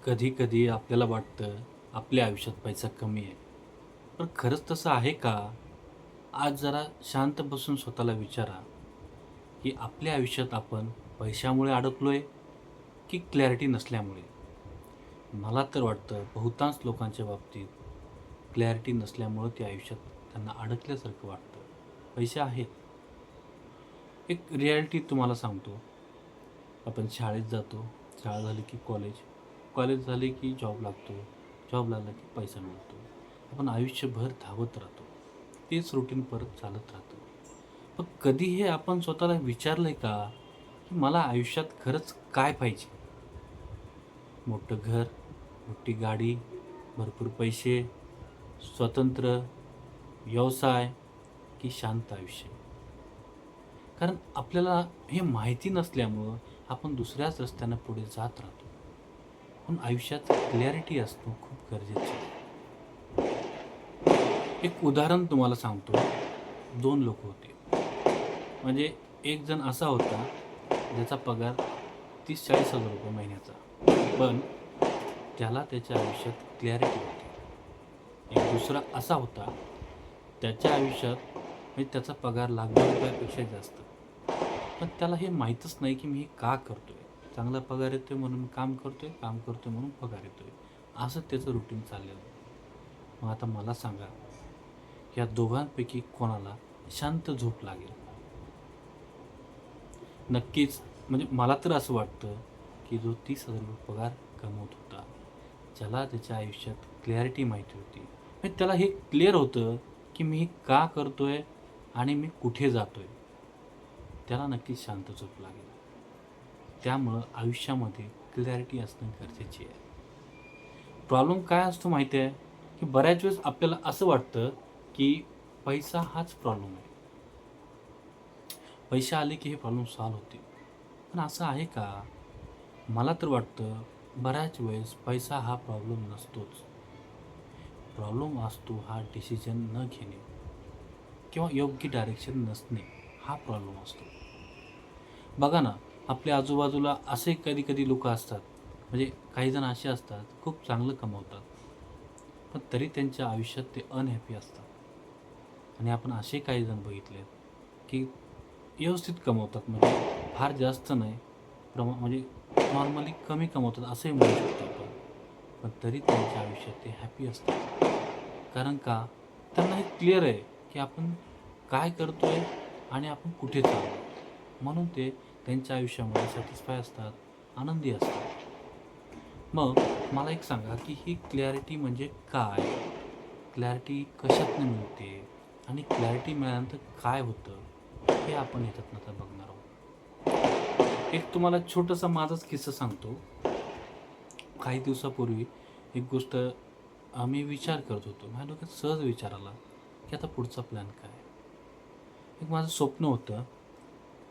कधी कधी आपल्याला वाटतं आपल्या आयुष्यात पैसा कमी आहे. पण खरंच तसं आहे का? आज जरा शांत बसून स्वतःला विचारा, की आपल्या आयुष्यात आपण पैशामुळे अडकलोय की क्लॅरिटी नसल्यामुळे? मला तर वाटतं बहुतांश लोकांच्या बाबतीत क्लॅरिटी नसल्यामुळं ते आयुष्यात त्यांना अडकल्यासारखं वाटतं. पैसे आहेत. एक रिॲलिटी तुम्हाला सांगतो. आपण शाळेत जातो, शाळा झाली की कॉलेज, कॉलेज झाले की जॉब लागतो, जॉब लागला की पैसा मिळतो. आपण आयुष्यभर धावत राहतो. तेच रुटीन परत चालत राहतं. पण कधी हे आपण स्वतःला विचारलंय का, की मला आयुष्यात खरंच काय पाहिजे? मोठं घर, मोठी गाडी, भरपूर पैसे, स्वतंत्र, व्यवसाय की शांत आयुष्य? कारण आपल्याला हे माहिती नसल्यामुळं आपण दुसऱ्याच रस्त्यानं पुढे जात राहतो. पण आयुष्यात क्लॅरिटी असणं खूप गरजेचं आहे. एक उदाहरण तुम्हाला सांगतो. 2 लोक होते. म्हणजे एक जण असा होता, ज्याचा पगार 30,000-40,000 रुपये महिन्याचा. पण त्याला त्याच्या आयुष्यात क्लॅरिटी होती. एक दुसरा असा होता, त्याच्या आयुष्यात म्हणजे त्याचा पगार लाखभर रुपयापेक्षा जास्त. पण त्याला हे माहीतच नाही, की मी हे का करतोय? चांगला पगार येतोय म्हणून मी काम करतोय, काम करतोय म्हणून पगार येतोय. असं त्याचं रुटीन चाललेलं. मग आता मला सांगा, या दोघांपैकी कोणाला शांत झोप लागेल? नक्कीच म्हणजे मला तर असं वाटतं, की जो 30,000 पगार कमवत होता, ज्याला त्याच्या आयुष्यात क्लॅरिटी माहिती होती. म्हणजे त्याला हे क्लिअर होतं, की मी हे का करतोय आणि मी कुठे जातोय? त्याला नक्कीच शांत झोप लागेल. त्यामुळं आयुष्यामध्ये क्लॅरिटी असणं गरजेची आहे. प्रॉब्लेम काय असतो माहिती आहे, की बऱ्याच वेळेस आपल्याला असं वाटतं, की पैसा हाच प्रॉब्लेम आहे. पैसे आले की हे प्रॉब्लेम सॉल्व्ह होतील. पण असं आहे का? मला तर वाटतं बऱ्याच वेळेस पैसा हा प्रॉब्लेम नसतोच. प्रॉब्लेम असतो हा डिसिजन न घेणे किंवा योग्य डायरेक्शन नसणे, हा प्रॉब्लेम असतो. बघा ना, आपल्या आजूबाजूला असे कधी-कधी लोकं असतात, म्हणजे काही जण असे असतात, खूप चांगलं कमवतात, पण तरी त्यांच्या आयुष्यात ते अनहॅपी असतात. आणि आपण असे काही जण बघितलेत, की व्यवस्थित कमवतात, म्हणजे फार जास्त नाही, म्हणजे नॉर्मली कमी कमवतात असंही म्हणू शकतो आपण. पण तरी त्यांच्या आयुष्यात ते हॅपी असतात. कारण का? त्यांना हे क्लिअर आहे, की आपण काय करतोय आणि आपण कुठे चाललोय. म्हणून ते त्यांच्या आयुष्यामध्ये सॅटिस्फाय असतात, आनंदी असतात. मग मला एक सांगा, की ही क्लॅरिटी म्हणजे काय? क्लॅरिटी कशातनं मिळते? आणि क्लॅरिटी मिळाल्यानंतर काय होतं? हे आपण ह्याच्यातनं आता बघणार आहोत. एक तुम्हाला छोटासा माझाच किस्सा सांगतो. काही दिवसापूर्वी एक गोष्ट मी विचार करत होतो. माझ्या डोक्यात सहज विचार आला, की आता पुढचा प्लॅन काय? एक माझं स्वप्न होतं,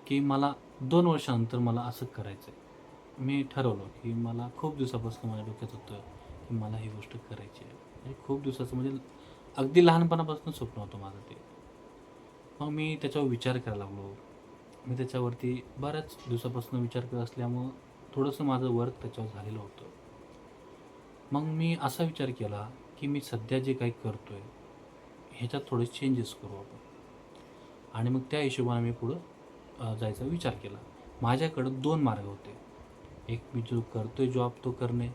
की मला 2 वर्षानंतर मला असं करायचंय. मी ठरवलं, की मला खूप दिवसापासून माझ्या डोक्यात होतं, की मला ही गोष्ट करायची आहे. म्हणजे खूप दिवसाचं म्हणजे अगदी लहानपणापासून स्वप्न होतं माझं ते. मग मी त्याच्यावर विचार करायला लागलो. मी त्याच्यावरती बऱ्याच दिवसापासून विचार करत असल्यामुळं थोडंसं माझं वर्क त्याच्यावर झालेलं होतं. मग मी असा विचार केला, की मी सध्या जे काही करतोय, ह्याच्यात थोडे चेंजेस करू आपण. आणि मग त्या हिशोबाने मी पुढं जायचा विचार केला. माझ्याकडं 2 मार्ग होते. एक मी जो करतोय जॉब तो करणे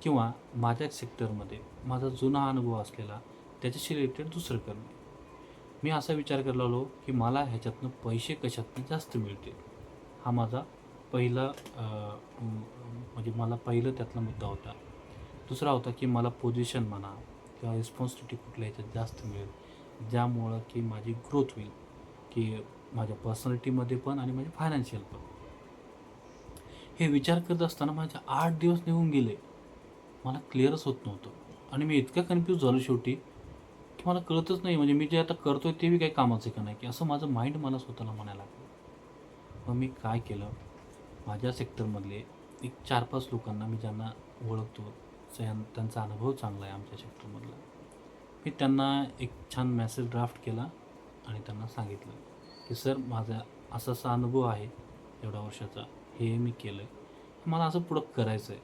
किंवा माझ्याच सेक्टरमध्ये माझा जुना अनुभव असलेला त्याच्याशी रिलेटेड दुसरं करणे. मी असा विचार करायला लागलो, की मला ह्याच्यातनं पैसे कशातनं जास्त मिळतील. हा माझा पहिला म्हणजे मला पहिलं त्यातला मुद्दा होता. दुसरा होता, की मला पोझिशन म्हणा किंवा रिस्पॉन्सिबिलिटी कुठल्या ह्याच्यात जास्त मिळेल, ज्यामुळं की माझी ग्रोथ होईल, की माझ्या पर्सनॅलिटीमध्ये पण आणि माझ्या फायनान्शियल पण. हे विचार करत असताना माझे 8 दिवस निघून गेले. मला क्लिअरच होत नव्हतं आणि मी इतका कन्फ्यूज झालो शेवटी, की मला कळतच नाही म्हणजे मी जे आता करतोय ते बी काही कामाचं आहे का नाही, की असं माझं माइंड मला स्वतःला म्हणायला लागलं. मग मी काय केलं, माझ्या सेक्टरमधले एक 4-5 लोकांना मी ज्यांना ओळखतो, त्यांचा अनुभव चांगला आहे आमच्या सेक्टरमधला. मी त्यांना एक छान मेसेज ड्राफ्ट केला आणि त्यांना सांगितलं, की "सर माझा असा-असा अनुभव आहे एवढ्या वर्षाचा, हे मी केलं आहे. मला असं पुढं करायचं आहे,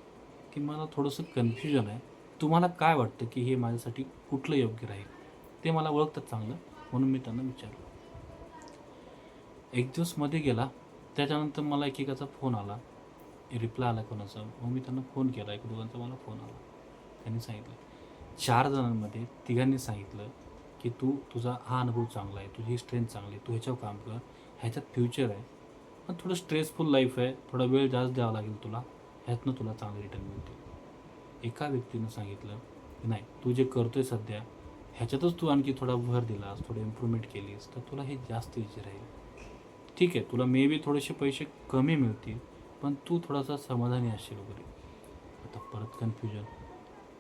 की मला थोडंसं कन्फ्युजन आहे. तुम्हाला काय वाटतं की हे माझ्यासाठी कुठलं योग्य राहील? ते मला ओळखतात चांगलं, म्हणून मी त्यांना विचारलं. एक दिवस मध्ये गेला, त्याच्यानंतर मला एकेकाचा फोन आला, रिप्लाय आला कोणाचा. मग मी त्यांना फोन केला, एक दोघांचा मला फोन आला. त्यांनी सांगितलं 4 जणांमध्ये तिघांनी सांगितलं, की तुझा हा अनुभव चांगला आहे, तुझी स्ट्रेंथ चांगली आहे, तू ह्याच्यावर काम कर, ह्याच्यात फ्युचर आहे. पण थोडं स्ट्रेसफुल लाईफ आहे, थोडा वेळ जास्त द्यावा लागेल तुला, ह्यातनं तुला चांगलं रिटर्न मिळतील. एका व्यक्तीनं सांगितलं, की नाही तू जे करतोय सध्या, ह्याच्यातच तू आणखी थोडा भर दिलास, थोडं इम्प्रूव्हमेंट केलीस, तर तुला हे जास्त इझी राहील. ठीक आहे, तुला मे बी थोडेसे पैसे कमी मिळतील, पण तू थोडासा समाधानी असशील वगैरे. आता परत कन्फ्युजन.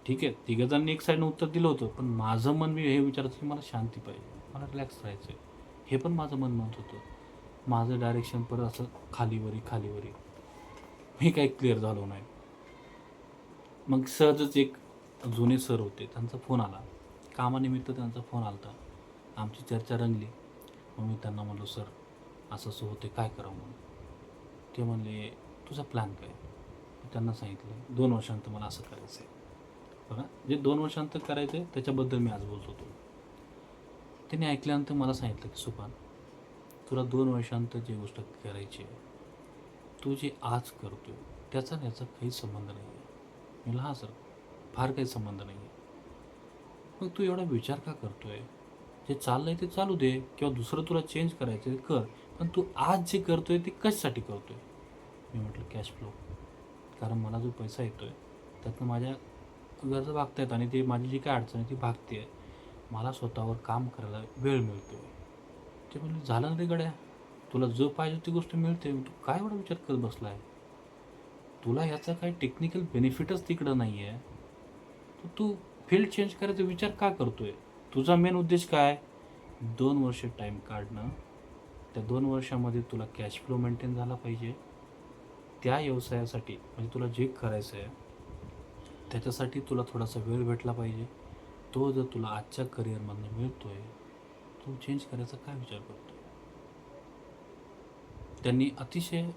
ठीक आहे, तिघंजणांनी एक साईडनं उत्तर दिलं होतं, पण माझं मन मी हे विचारत की मला शांती पाहिजे, मला रिलॅक्स राहायचं आहे. हे पण माझं मन म्हणत होतं. माझं डायरेक्शन परत असं खालीवरी खालीवरी. मी काही क्लिअर झालो नाही. मग सहजच एक जुने सर होते, त्यांचा फोन आला. कामानिमित्त त्यांचा फोन आला होता. आमची चर्चा रंगली. मग मी त्यांना म्हणलो, सर असं असं होते, काय करावं म्हणून. ते म्हणले, तुझा प्लॅन काय? मी त्यांना सांगितलं 2 वर्षानंतर मला असं करायचं आहे. बघा, जे 2 वर्षानंतर करायचं आहे त्याच्याबद्दल मी आज बोलत होतो. त्यांनी ऐकल्यानंतर मला सांगितलं, की सुपान, तुला 2 वर्षानंतर जी गोष्ट करायची आहे, तू जे आज करतोय त्याचा आणि याचा काही संबंध नाही आहे. मी म्हणलं, हां सर, फार काही संबंध नाही आहे. मग तू एवढा विचार का करतोय? जे चाललंय ते चालू दे, किंवा दुसरं तुला चेंज करायचं कर, पण तू आज जे करतोय ते कशासाठी करतोय? मी म्हटलं, कॅश फ्लो. कारण मला जो पैसा येतोय त्यातनं माझ्या गरजा भागतायत आणि ते माझी जी काय अडचण आहे ती भागते आहे. मला स्वतःवर काम करायला वेळ मिळतो आहे. ते म्हणले, झालं ना रे गड्या, तुला जो पाहिजे ती गोष्ट मिळते, तू काय एवढा विचार करत बसला आहे? तुला ह्याचा काही टेक्निकल बेनिफिटच तिकडं नाही आहे, तर तू फील्ड चेंज करायचा विचार का करतोय? तुझा मेन उद्देश काय? 2 वर्ष टाईम काढणं. त्या 2 वर्षामध्ये तुला कॅश फ्लो मेंटेन झाला पाहिजे. त्या व्यवसायासाठी म्हणजे तुला जे करायचं आहे त्याच्यासाठी तुला थोडासा वेळ भेटला पाहिजे. तो जर तुला आजच्या करिअरमधनं मिळतोय, तू चेंज करायचा काय विचार करतोय? त्यांनी अतिशय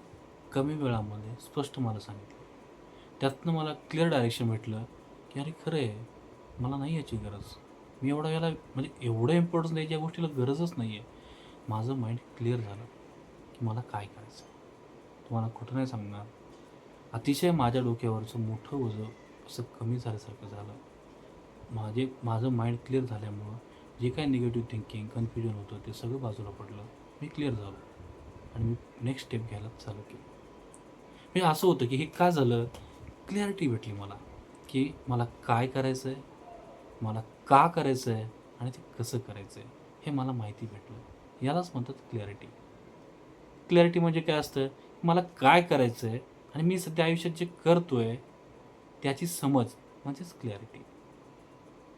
कमी वेळामध्ये स्पष्ट मला सांगितलं. त्यातनं मला क्लिअर डायरेक्शन भेटलं, की अरे खरं आहे, मला नाही याची गरज. मी एवढा याला म्हणजे एवढं इम्पॉर्टन्स द्यायची या गोष्टीला गरजच नाही आहे. माझं माइंड क्लिअर झालं, की मला काय करायचं आहे. तुम्हाला खोटं नाही सांगणार, अतिशय माझ्या डोक्यावरचं मोठं ओझं असं कमी झाल्यासारखं झालं. माझं माइंड क्लिअर झाल्यामुळं जे काही निगेटिव्ह थिंकिंग, कन्फ्युजन होतं ते सगळं बाजूला पडलं. मी क्लिअर झालो आणि मी नेक्स्ट स्टेप घ्यायला चालू केलं. म्हणजे असं होतं की हे का झालं? क्लॅरिटी भेटली मला, की मला काय करायचं आहे, मला का करायचं आहे आणि ते कसं करायचं आहे हे मला माहिती भेटलं. यालाच म्हणतात क्लॅरिटी. क्लॅरिटी म्हणजे काय असतं? मला काय करायचं आहे आणि मी सध्या आयुष्यात जे करतोय त्याची समज म्हणजेच क्लॅरिटी.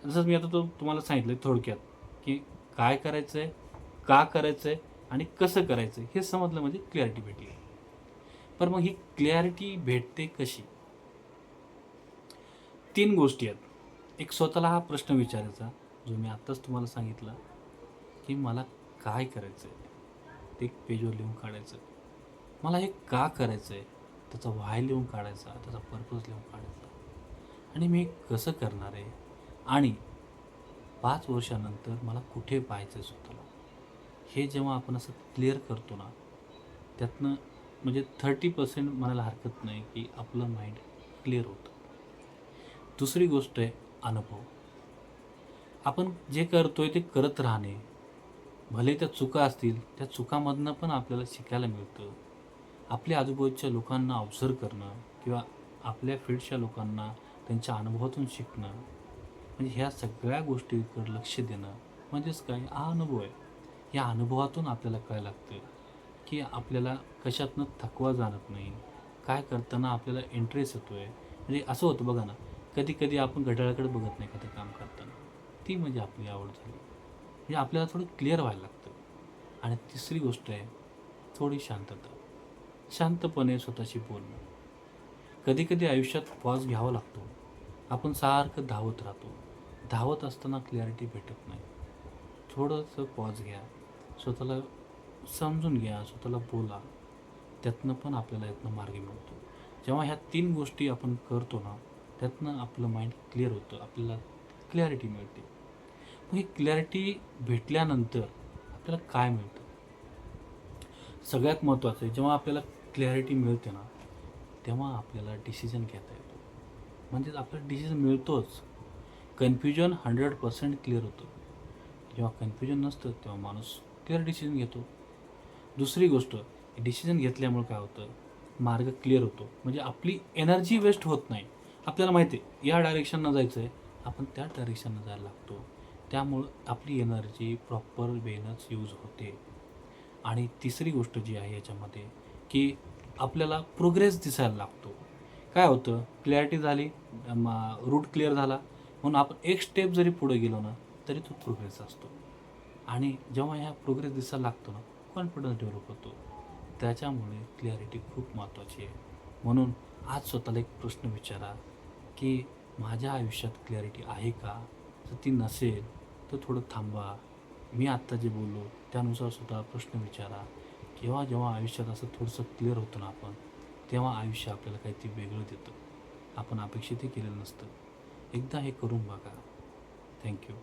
जसं मी आता तुम्हाला सांगितलं थोडक्यात, की काय करायचं आहे, का करायचं आहे आणि कसं करायचं आहे हे समजलं म्हणजे क्लॅरिटी भेटली. पण मग ही क्लॅरिटी भेटते कशी? 3 गोष्टी आहेत. एक स्वतःला हा प्रश्न विचारायचा, जो मी आत्ताच तुम्हाला सांगितला, की मला काय करायचं आहे? ते एक पेजवर लिहून काढायचं. मला हे का करायचं आहे? त्याचा व्हाय लिहून काढायचा, त्याचा पर्पज लिहून काढायचा आणि मी हे कसं करणार आहे? आणि 5 वर्षानंतर मला कुठे पाहायचं आहे स्वतःला? हे जेव्हा आपण असं क्लिअर करतो ना, त्यातनं म्हणजे 30% म्हणायला हरकत नाही, की आपलं माइंड क्लिअर होतं. दुसरी गोष्ट आहे अनुभव. आपण जे करतोय ते करत राहणे. भले त्या चुका असतील, त्या चुकांमधनं पण आपल्याला शिकायला मिळतं. आपल्या आजूबाजूच्या लोकांना ऑब्झर्व्ह करणं किंवा आपल्या फील्डच्या लोकांना त्यांच्या अनुभवातून शिकणं, म्हणजे ह्या सगळ्या गोष्टीकडे लक्ष देणं म्हणजेच काय? हा अनुभव आहे. या अनुभवातून आपल्याला कळायला लागतं, की आपल्याला कशातनं थकवा जाणत नाही. काय करताना आपल्याला इंटरेस्ट येतोय. म्हणजे असं होतं बघा ना, कधी-कधी आपण घड्याळाकडे बघत नाही एखादं काम करताना. ती म्हणजे आपली आवड झाली. म्हणजे आपल्याला थोडं क्लिअर व्हायला लागतं. आणि तिसरी गोष्ट आहे, थोडी शांतता. शांतपणे स्वतःशी बोलणं. कधी-कधी आयुष्यात पॉज घ्यावा लागतो. आपण सारखं धावत राहतो. धावत असताना क्लॅरिटी भेटत नाही. थोडंसं पॉज घ्या. स्वतःला समजून घ्या, स्वतःला बोला. त्यातनं पण आपल्याला यातनं मार्ग मिळतो. जेव्हा ह्या 3 गोष्टी आपण करतो ना, त्यातनं आपलं माइंड क्लिअर होतं, आपल्याला क्लॅरिटी मिळते. मग ही क्लॅरिटी भेटल्यानंतर आपल्याला काय मिळतं? सगळ्यात महत्त्वाचं आहे, जेव्हा आपल्याला क्लॅरिटी मिळते ना, तेव्हा आपल्याला डिसिजन घेता येतो. म्हणजेच आपल्याला डिसिजन मिळतोच. कन्फ्युजन 100% क्लिअर होतं. जेव्हा कन्फ्युजन नसतं तेव्हा माणूस क्लिअर डिसिजन घेतो. दुसरी गोष्ट, डिसिजन घेतल्यामुळे काय होतं, मार्ग क्लिअर होतो. म्हणजे आपली एनर्जी वेस्ट होत नाही. आपल्याला माहिती आहे या डायरेक्शननं जायचं आहे, आपण त्या डायरेक्शननं जायला लागतो. त्यामुळं आपली एनर्जी प्रॉपर वेनंच यूज होते. आणि तिसरी गोष्ट जी आहे याच्यामध्ये, की आपल्याला प्रोग्रेस दिसायला लागतो. काय होतं, क्लॅरिटी झाली, रूट क्लिअर झाला, म्हणून आपण एक स्टेप जरी पुढे गेलो ना, तरी तो प्रोग्रेस असतो. आणि जेव्हा ह्या प्रोग्रेस दिसायला लागतो ना, कॉन्फिडन्स डेव्हलप होतो. त्याच्यामुळे क्लॅरिटी खूप महत्त्वाची आहे. म्हणून आज स्वतःला एक प्रश्न विचारा, की माझ्या आयुष्यात क्लॅरिटी आहे का? जर ती नसेल तर थोडं थांबा. मी आत्ता जे बोललो त्यानुसार स्वतःला प्रश्न विचारा. केव्हा जेव्हा आयुष्यात असं थोडंसं क्लिअर होतं ना आपण, तेव्हा आयुष्य आपल्याला काहीतरी वेगळं देतं. आपण अपेक्षितही केलेलं नसतं. एकदा हे करून बघा. थँक्यू.